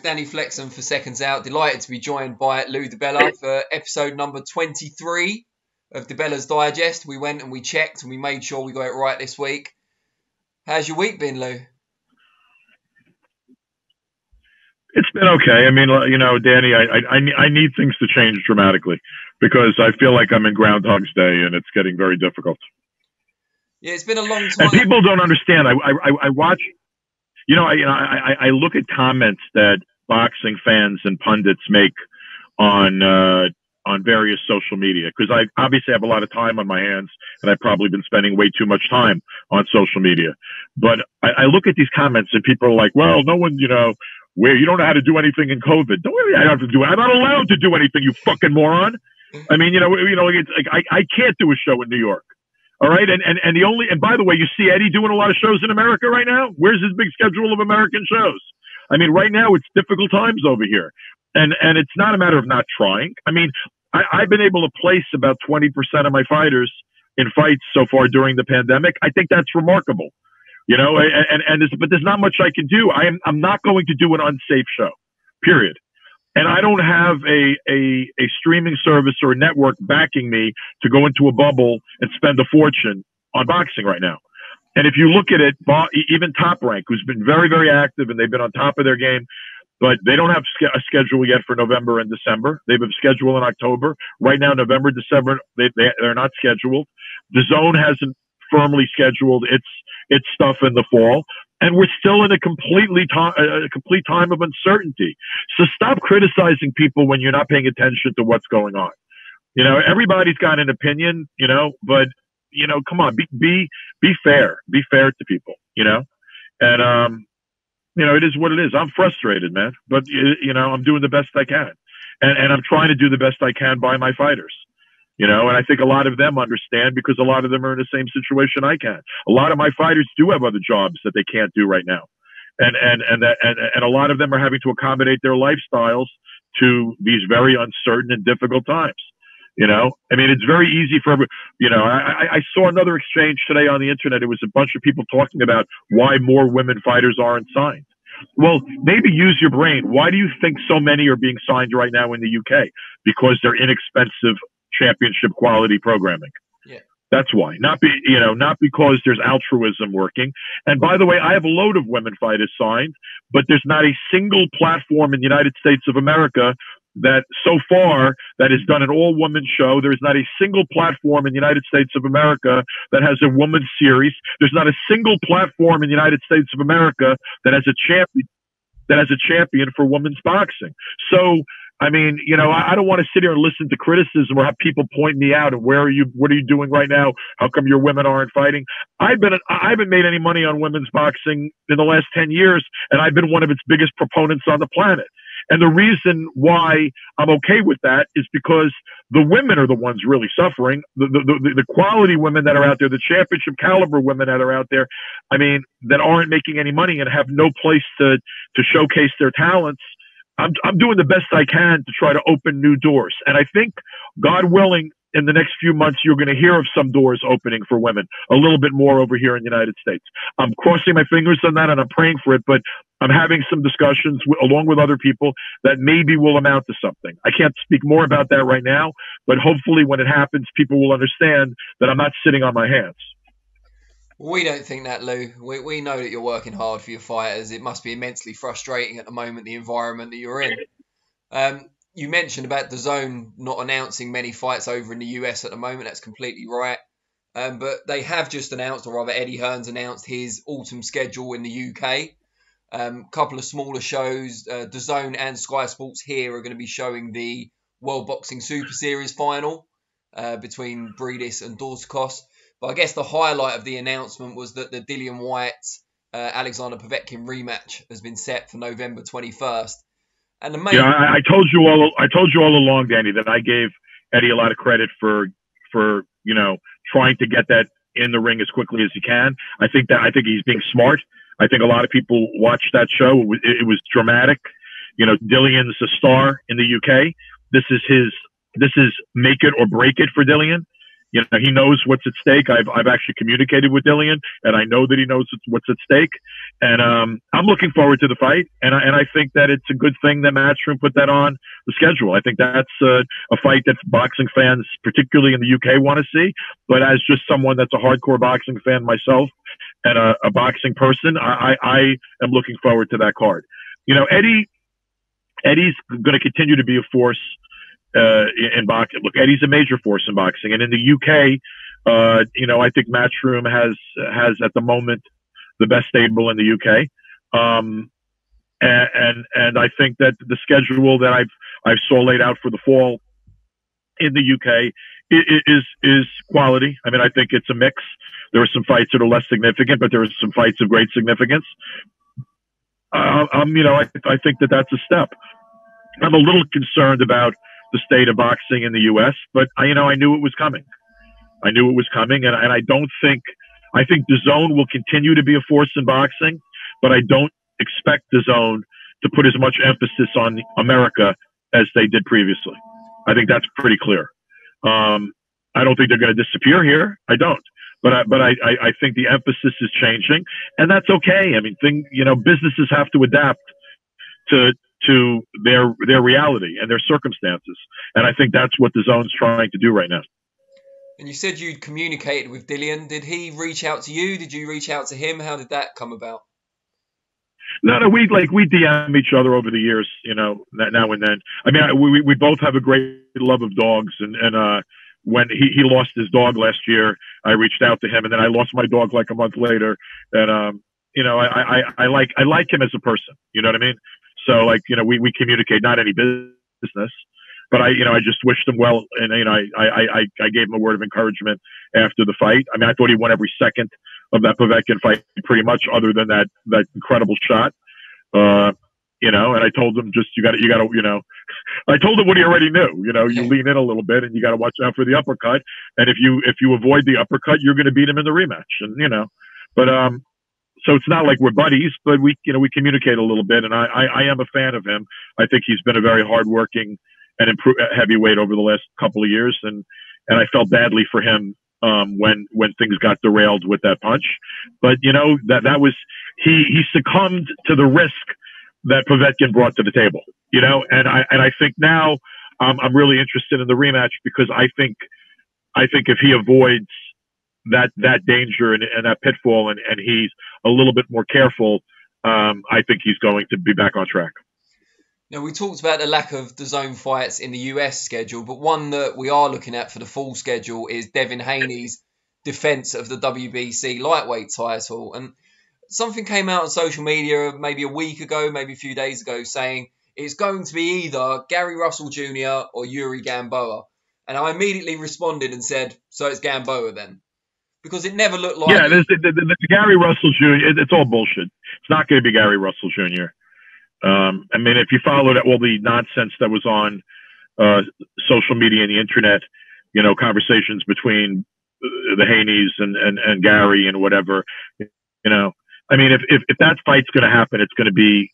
Danny Flexen for Seconds Out. Delighted to be joined by Lou DiBella for episode number 23 of DiBella's Digest. We went and we checked and we made sure we got it right this week. How's your week been, Lou? It's been okay. I mean, you know, Danny, I need things to change dramatically because I feel like I'm in Groundhog's Day and it's getting very difficult. Yeah, it's been a long time. And people don't understand. I watch, you know, I look at comments that boxing fans and pundits make on various social media because I obviously have a lot of time on my hands and I've probably been spending way too much time on social media. But I look at these comments and people are like, well, no one, you know, where you don't know how to do anything in COVID. Don't worry, I don't have to do it. I'm not allowed to do anything, you fucking moron. I mean, you know, it's like I can't do a show in New York. All right. And by the way, you see Eddie doing a lot of shows in America right now. Where's his big schedule of American shows? I mean, right now it's difficult times over here. And it's not a matter of not trying. I mean, I've been able to place about 20% of my fighters in fights so far during the pandemic. I think that's remarkable. You know, but there's not much I can do. I'm not going to do an unsafe show, period. And I don't have a streaming service or a network backing me to go into a bubble and spend a fortune on boxing right now. And if you look at it, even Top Rank, who's been very, very active and they've been on top of their game, but they don't have a schedule yet for November and December. They have a schedule in October. Right now, November, December, they're not scheduled. The Zone hasn't firmly scheduled its stuff in the fall, and we're still in a complete time of uncertainty. So stop criticizing people when you're not paying attention to what's going on. You know, everybody's got an opinion, you know, but you know, come on, be fair to people, you know, and you know, it is what it is. I'm frustrated, man, but you know, I'm doing the best I can, and I'm trying to do the best I can by my fighters. You know, and I think a lot of them understand because a lot of them are in the same situation I can. A lot of my fighters do have other jobs that they can't do right now. And a lot of them are having to accommodate their lifestyles to these very uncertain and difficult times. You know, I mean, it's very easy for, you know, I saw another exchange today on the internet. It was a bunch of people talking about why more women fighters aren't signed. Well, maybe use your brain. Why do you think so many are being signed right now in the UK? Because they're inexpensive championship quality programming. Yeah. That's why. Not because there's altruism working. And by the way, I have a load of women fighters signed, but there's not a single platform in the United States of America that so far that has done an all-woman show. There's not a single platform in the United States of America that has a women's series. There's not a single platform in the United States of America that has a champion for women's boxing. So I mean, you know, I don't want to sit here and listen to criticism or have people point me out and what are you doing right now? How come your women aren't fighting? I haven't made any money on women's boxing in the last 10 years, and I've been one of its biggest proponents on the planet. And the reason why I'm okay with that is because the women are the ones really suffering. The quality women that are out there, the championship caliber women that are out there, I mean, that aren't making any money and have no place to showcase their talents. I'm doing the best I can to try to open new doors. And I think, God willing, in the next few months, you're going to hear of some doors opening for women a little bit more over here in the United States. I'm crossing my fingers on that and I'm praying for it, but I'm having some discussions along with other people that maybe will amount to something. I can't speak more about that right now, but hopefully when it happens, people will understand that I'm not sitting on my hands. We don't think that, Lou. We know that you're working hard for your fighters. It must be immensely frustrating at the moment, the environment that you're in. You mentioned about the Zone not announcing many fights over in the US at the moment. That's completely right. But they have just announced, or rather Eddie Hearns announced his autumn schedule in the UK. Couple of smaller shows. The Zone and Sky Sports here are going to be showing the World Boxing Super Series final between Breedis and Dorskos. But I guess the highlight of the announcement was that the Dillian Whyte Alexander Povetkin rematch has been set for November 21st. And the main I told you all along, Danny, that I gave Eddie a lot of credit for you know, trying to get that in the ring as quickly as he can. I think he's being smart. I think a lot of people watched that show. It was dramatic. You know, Dillian's a star in the UK. This is make it or break it for Dillian. You know, he knows what's at stake. I've actually communicated with Dillian, and I know that he knows what's at stake. And I'm looking forward to the fight. And I think that it's a good thing that Matchroom put that on the schedule. I think that's a fight that boxing fans, particularly in the UK, want to see. But as just someone that's a hardcore boxing fan myself and a boxing person, I am looking forward to that card. You know, Eddie's going to continue to be a force in boxing. Look, Eddie's a major force in boxing, and in the UK, you know, I think Matchroom has at the moment the best stable in the UK, and I think that the schedule that I've saw laid out for the fall in the UK is quality. I mean, I think it's a mix. There are some fights that are less significant, but there are some fights of great significance. You know, I think that that's a step. I'm a little concerned about the state of boxing in the U.S., but you know, I knew it was coming. I knew it was coming, and I think DAZN will continue to be a force in boxing, but I don't expect DAZN to put as much emphasis on America as they did previously. I think that's pretty clear. I don't think they're going to disappear here. I don't. But I think the emphasis is changing, and that's okay. I mean, you know, businesses have to adapt to their reality and their circumstances, and I think that's what DAZN's trying to do right now. And you said you'd communicated with Dillian. Did he reach out to you? Did you reach out to him? How did that come about? No, we DM each other over the years, you know, now and then. I mean, we both have a great love of dogs, and when he lost his dog last year, I reached out to him, and then I lost my dog like a month later. And you know, I like him as a person. You know what I mean? So, like, you know, we communicate, not any business, but I just wished him well, and you know, I gave him a word of encouragement after the fight. I mean, I thought he won every second of that Povetkin fight, pretty much, other than that incredible shot. You know, and I told him, just you got to, you know, I told him what he already knew. You know, you lean in a little bit, and you got to watch out for the uppercut. And if you avoid the uppercut, you're going to beat him in the rematch. And you know, but so it's not like we're buddies, but we communicate a little bit. And I am a fan of him. I think he's been a very hardworking and heavyweight over the last couple of years, and I felt badly for him when things got derailed with that punch. But you know, that was he succumbed to the risk that Povetkin brought to the table, you know, and I think now I'm really interested in the rematch, because I think if he avoids that danger and that pitfall, and he's a little bit more careful, I think he's going to be back on track. Now, we talked about the lack of DAZN fights in the US schedule, but one that we are looking at for the full schedule is Devin Haney's defense of the WBC lightweight title. And something came out on social media maybe a week ago, maybe a few days ago, saying it's going to be either Gary Russell Jr. or Yuri Gamboa. And I immediately responded and said, so it's Gamboa then? Because it never looked like... Yeah, the Gary Russell Jr., it's all bullshit. It's not going to be Gary Russell Jr. I mean, if you followed all the nonsense that was on social media and the internet, you know, conversations between the Haneys and Gary and whatever, you know, I mean, if that fight's going to happen, it's going to be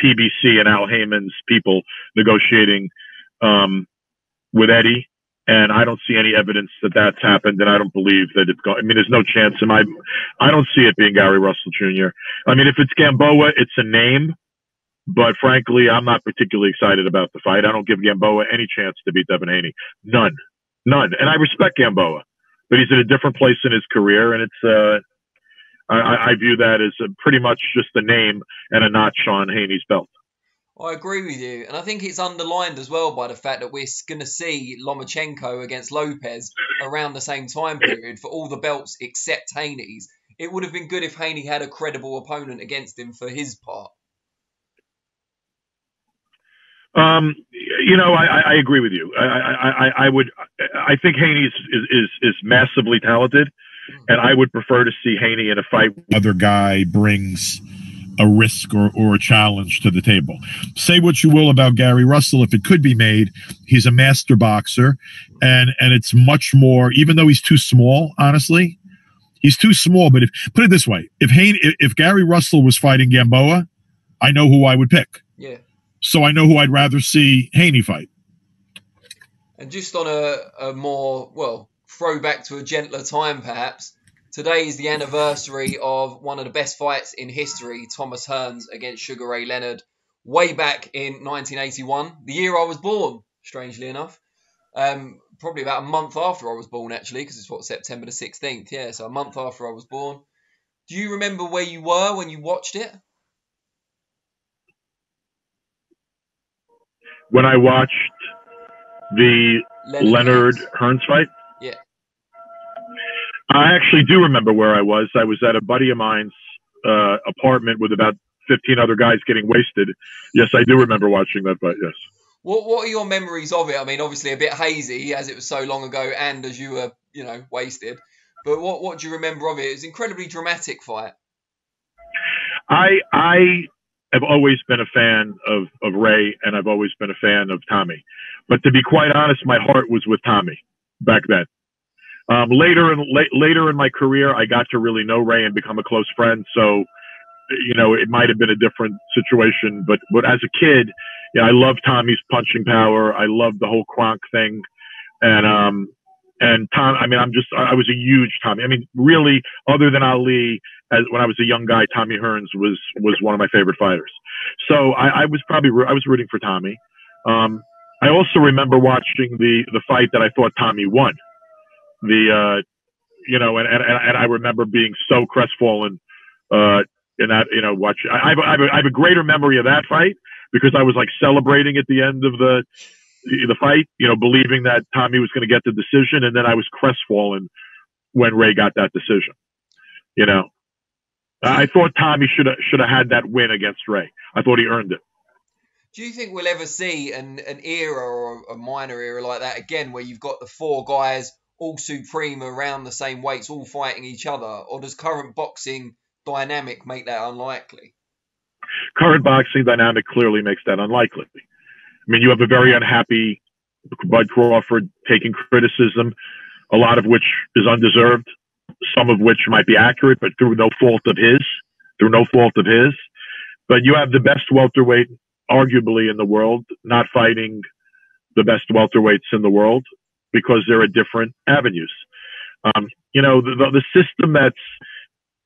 PBC and Al Heyman's people negotiating with Eddie, and I don't see any evidence that that's happened, and I don't believe that it's going. I mean, there's no chance, and I don't see it being Gary Russell Jr. I mean, if it's Gamboa, it's a name, but frankly, I'm not particularly excited about the fight. I don't give Gamboa any chance to beat Devin Haney. None. And I respect Gamboa, but he's in a different place in his career, and it's I view that as pretty much just a name and a notch on Haney's belt. I agree with you. And I think it's underlined as well by the fact that we're going to see Lomachenko against Lopez around the same time period for all the belts except Haney's. It would have been good if Haney had a credible opponent against him for his part. You know, I agree with you. I think Haney is massively talented. And I would prefer to see Haney in a fight. Other guy brings a risk or a challenge to the table. Say what you will about Gary Russell. If it could be made, he's a master boxer. And it's much more, even though he's too small, honestly, he's too small. But put it this way, if Gary Russell was fighting Gamboa, I know who I would pick. Yeah. So I know who I'd rather see Haney fight. And just on a more, well, throw back to a gentler time, perhaps. Today is the anniversary of one of the best fights in history, Thomas Hearns against Sugar Ray Leonard, way back in 1981, the year I was born, strangely enough. Probably about a month after I was born, actually, because it's September the 16th. Yeah, so a month after I was born. Do you remember where you were when you watched it? When I watched the Leonard Hearns fight? Yeah. I actually do remember where I was. I was at a buddy of mine's apartment with about 15 other guys getting wasted. Yes, I do remember watching that fight, yes. What are your memories of it? I mean, obviously a bit hazy as it was so long ago and as you were, wasted. But what do you remember of it? It was an incredibly dramatic fight. I have always been a fan of Ray, and I've always been a fan of Tommy. But to be quite honest, my heart was with Tommy back then. Later in my career, I got to really know Ray and become a close friend. So, it might have been a different situation. But as a kid, I loved Tommy's punching power. I loved the whole Kronk thing. And Tom, I was a huge Tommy. I mean, really, other than Ali, when I was a young guy, Tommy Hearns was one of my favorite fighters. So I was rooting for Tommy. I also remember watching the fight that I thought Tommy won. And I remember being so crestfallen in that, watching. I have a greater memory of that fight because I was like celebrating at the end of the fight, believing that Tommy was going to get the decision, and then I was crestfallen when Ray got that decision. I thought Tommy should have had that win against Ray. I thought he earned it. Do you think we'll ever see an era or a minor era like that again, where you've got the four guys all supreme around the same weights, all fighting each other, or does current boxing dynamic make that unlikely? Current boxing dynamic clearly makes that unlikely. I mean, you have a very unhappy Bud Crawford taking criticism, a lot of which is undeserved, some of which might be accurate, but through no fault of his. But you have the best welterweight, arguably, in the world, not fighting the best welterweights in the world because there are different avenues. The system that's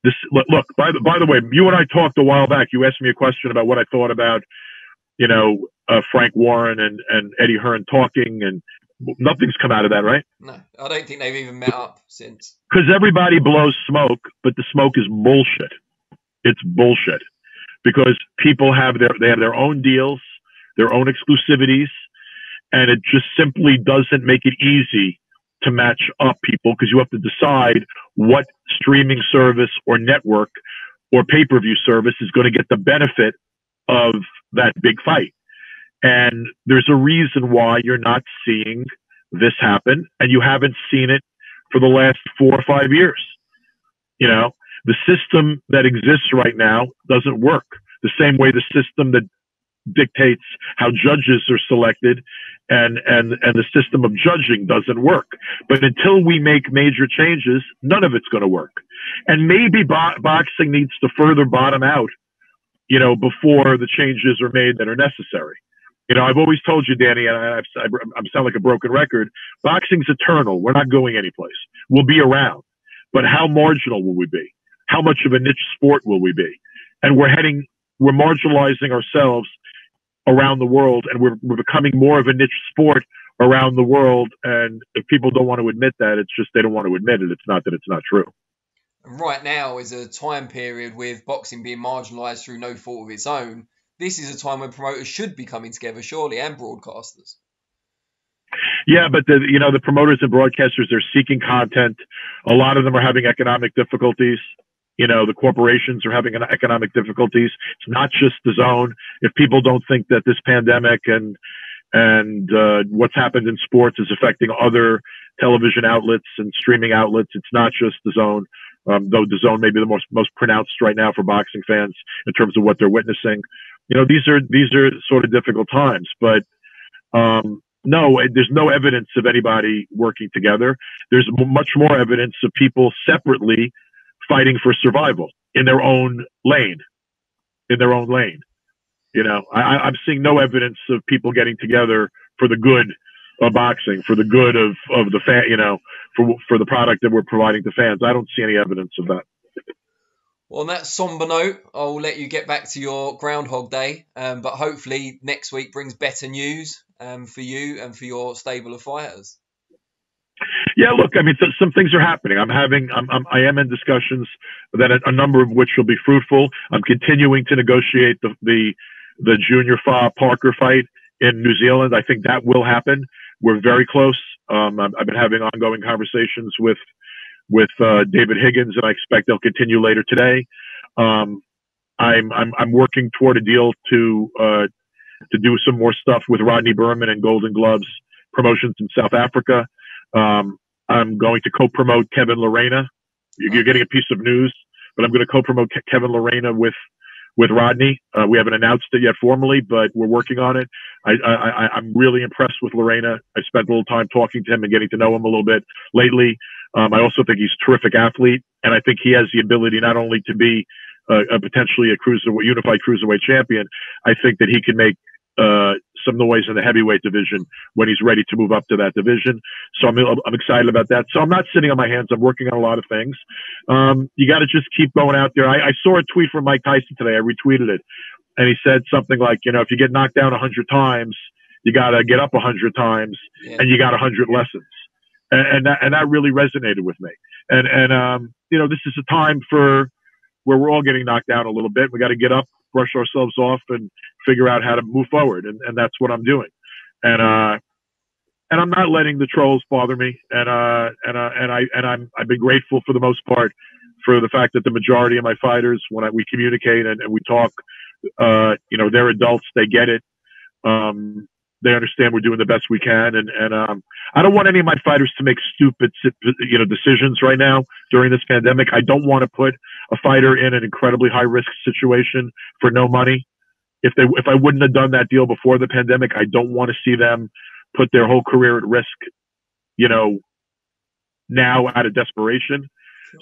this. Look, by the way, you and I talked a while back. You asked me a question about what I thought about, Frank Warren and Eddie Hearn talking, and nothing's come out of that, right? No, I don't think they've even met up since. Because everybody blows smoke, but the smoke is bullshit. It's bullshit. Because people have their own deals, their own exclusivities, and it just simply doesn't make it easy to match up people because you have to decide what streaming service or network or pay-per-view service is going to get the benefit of that big fight. And there's a reason why you're not seeing this happen, and you haven't seen it for the last 4 or 5 years. The system that exists right now doesn't work the same way the system that dictates how judges are selected and the system of judging doesn't work. But until we make major changes, none of it's going to work. And maybe boxing needs to further bottom out, before the changes are made that are necessary. I've always told you, Danny, and I sound like a broken record, boxing's eternal. We're not going anyplace. We'll be around. But how marginal will we be? How much of a niche sport will we be? And we're marginalizing ourselves around the world, and we're becoming more of a niche sport around the world. And if people don't want to admit that, it's just they don't want to admit it. It's not that it's not true. And right now is a time period with boxing being marginalized through no fault of its own. This is a time when promoters should be coming together, surely, and broadcasters. Yeah, but the promoters and broadcasters are seeking content. A lot of them are having economic difficulties. The corporations are having economic difficulties. It's not just the zone. If people don't think that this pandemic and what's happened in sports is affecting other television outlets and streaming outlets, it's not just the zone. Though the zone may be the most pronounced right now for boxing fans in terms of what they're witnessing. These are sort of difficult times, but no, there's no evidence of anybody working together. There's much more evidence of people separately fighting for survival in their own lane. I'm seeing no evidence of people getting together for the good of boxing, for the good of the fan, for the product that we're providing to fans. I don't see any evidence of that. Well, on that somber note, I'll let you get back to your Groundhog Day, but hopefully next week brings better news for you and for your stable of fighters. Yeah, look, I mean, some things are happening. I am in discussions that a number of which will be fruitful. I'm continuing to negotiate the Junior Parker fight in New Zealand. I think that will happen. We're very close. I've been having ongoing conversations with David Higgins, and I expect they'll continue later today. I'm working toward a deal to do some more stuff with Rodney Berman and Golden Gloves Promotions in South Africa. I'm going to co-promote Kevin Lorena. You're getting a piece of news, but I'm going to co-promote Kevin Lorena with Rodney. We haven't announced it yet formally, but we're working on it. I'm really impressed with Lorena. I spent a little time talking to him and getting to know him a little bit lately. I also think he's a terrific athlete, and I think he has the ability not only to be potentially a unified cruiserweight champion. I think that he can make some noise in the heavyweight division when he's ready to move up to that division. So I'm excited about that. So I'm not sitting on my hands. I'm working on a lot of things. You got to just keep going out there. I saw a tweet from Mike Tyson today. I retweeted it, and he said something like, if you get knocked down 100 times, you got to get up 100 times, and you got 100 lessons. And that really resonated with me. And this is a time where we're all getting knocked down a little bit. We got to get up, brush ourselves off, and figure out how to move forward. And that's what I'm doing. And I'm not letting the trolls bother me. And I've been grateful for the most part for the fact that the majority of my fighters, when we communicate and we talk, they're adults, they get it. They understand we're doing the best we can. And I don't want any of my fighters to make stupid, decisions right now during this pandemic. I don't want to put a fighter in an incredibly high risk situation for no money. If I wouldn't have done that deal before the pandemic, I don't want to see them put their whole career at risk, now out of desperation.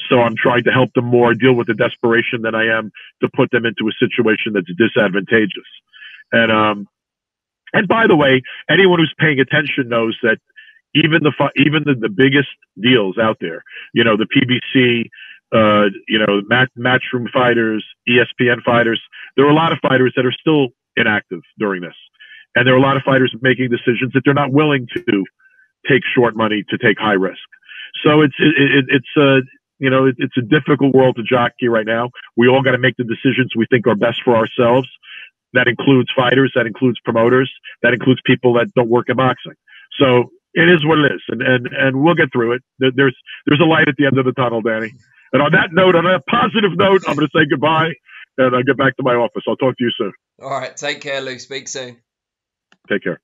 So I'm trying to help them more deal with the desperation than I am to put them into a situation that's disadvantageous. And by the way, anyone who's paying attention knows that even the biggest deals out there, the PBC, Matchroom fighters, ESPN fighters, there are a lot of fighters that are still inactive during this. And there are a lot of fighters making decisions that they're not willing to take short money to take high risk. So it's a difficult world to jockey right now. We all got to make the decisions we think are best for ourselves. That includes fighters, that includes promoters, that includes people that don't work in boxing. So it is what it is, and we'll get through it. There's a light at the end of the tunnel, Danny. And on that note, on a positive note, I'm going to say goodbye, and I'll get back to my office. I'll talk to you soon. All right, take care, Lou. Speak soon. Take care.